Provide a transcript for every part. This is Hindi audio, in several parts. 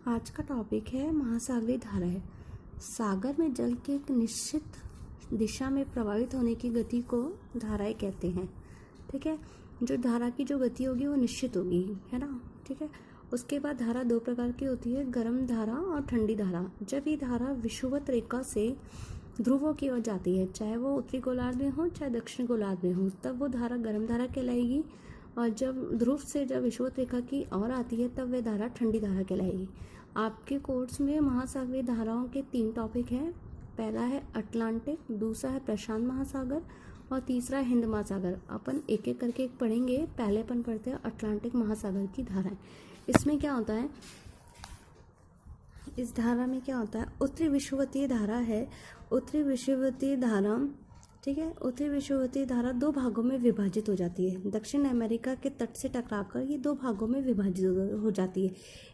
आज का टॉपिक है महासागरीय धाराएं। सागर में जल के एक निश्चित दिशा में प्रवाहित होने की गति को धाराएं कहते हैं। ठीक है, जो धारा की जो गति होगी वो निश्चित होगी, है ना। ठीक है, उसके बाद धारा दो प्रकार की होती है, गर्म धारा और ठंडी धारा। जब ये धारा विषुवत रेखा से ध्रुवों की ओर जाती है, चाहे वो उत्तरी गोलार्ध में हो चाहे दक्षिण गोलार्ध में हो, तब वो धारा गर्म धारा कहलाएगी। और जब विषुवत रेखा की ओर आती है तब वह धारा ठंडी धारा कहलाएगी। आपके कोर्स में महासागरीय धाराओं के 3 टॉपिक हैं। पहला है अटलांटिक, दूसरा है प्रशांत महासागर और तीसरा है हिंद महासागर। अपन एक एक करके पढ़ेंगे। पहले अपन पढ़ते हैं अटलांटिक महासागर की धाराएं। इसमें क्या होता है, इस धारा में क्या होता है, उत्तरी विषुवतीय धारा है। उत्तरी विषुवतीय धारा, ठीक है, उत्तरी विषुवतीय धारा 2 भागों में विभाजित हो जाती है। दक्षिण अमेरिका के तट से टकराकर ये 2 भागों में विभाजित हो जाती है।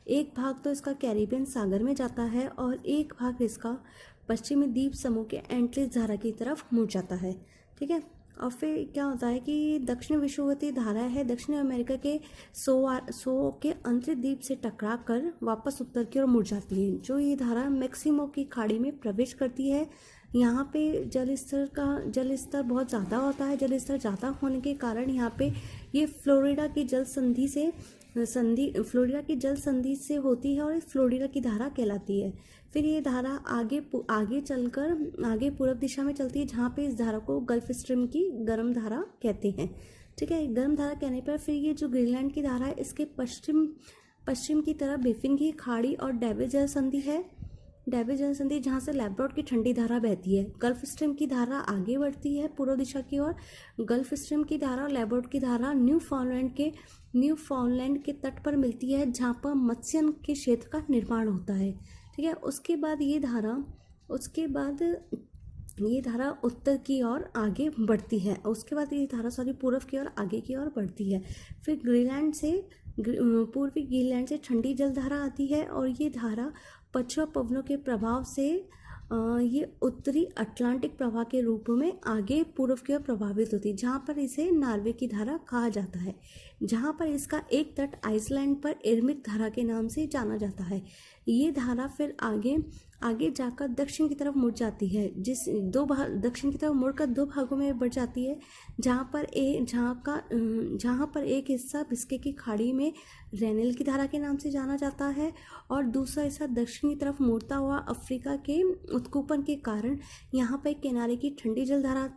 एक भाग तो इसका कैरिबियन सागर में जाता है और एक भाग इसका पश्चिमी द्वीप समूह के एंट्रीज धारा की तरफ मुड़ जाता है। ठीक है, और फिर क्या होता है कि दक्षिण विषुवतीय धारा है, दक्षिण अमेरिका के सो के अंतर्द्वीप से टकरा कर वापस उत्तर की ओर मुड़ जाती है। जो ये धारा मैक्सिमो की खाड़ी में प्रवेश करती है। यहाँ पे जल स्तर बहुत ज़्यादा होता है। जल स्तर ज़्यादा होने के कारण यहाँ पे ये फ्लोरिडा की जल संधि से होती है और फ्लोरिडा की धारा कहलाती है। फिर ये धारा आगे चलकर आगे पूर्व दिशा में चलती है, जहाँ पे इस धारा को गल्फ स्ट्रीम की गर्म धारा कहते हैं। ठीक है, गर्म धारा कहने पर फिर ये जो ग्रीनलैंड की धारा है, इसके पश्चिम की तरफ बेफिन की खाड़ी और डेविस जल संधि है। डेविस जल संधि जहाँ से लैब्राडोर की ठंडी धारा बहती है। गल्फ स्ट्रीम की धारा आगे बढ़ती है पूर्व दिशा की ओर। गल्फ स्ट्रीम की धारा और लैब्राडोर की धारा न्यूफाउंडलैंड के तट पर मिलती है, जहाँ पर मत्स्य के क्षेत्र का निर्माण होता है। ठीक है, उसके बाद ये धारा उत्तर की ओर आगे बढ़ती है। उसके बाद ये धारा पूर्व की ओर आगे की ओर बढ़ती है। फिर पूर्वी ग्रीनलैंड से ठंडी जल धारा आती है और ये धारा पश्चिमी पवनों के प्रभाव से ये उत्तरी अटलांटिक प्रवाह के रूप में आगे पूर्व की ओर प्रभावित होती है, जहाँ पर इसे नॉर्वे की धारा कहा जाता है, जहाँ पर इसका एक तट आइसलैंड पर एर्मिक धारा के नाम से जाना जाता है। ये धारा फिर आगे जाकर दक्षिण की तरफ मुड़ जाती है, दक्षिण की तरफ मुड़कर 2 भागों में बढ़ जाती है, जहाँ पर एक हिस्सा बिस्के की खाड़ी में रेनेल की धारा के नाम से जाना जाता है और दूसरा हिस्सा दक्षिण की तरफ मुड़ता हुआ अफ्रीका के उत्कुपन के कारण यहाँ पर किनारे की ठंडी जल धारा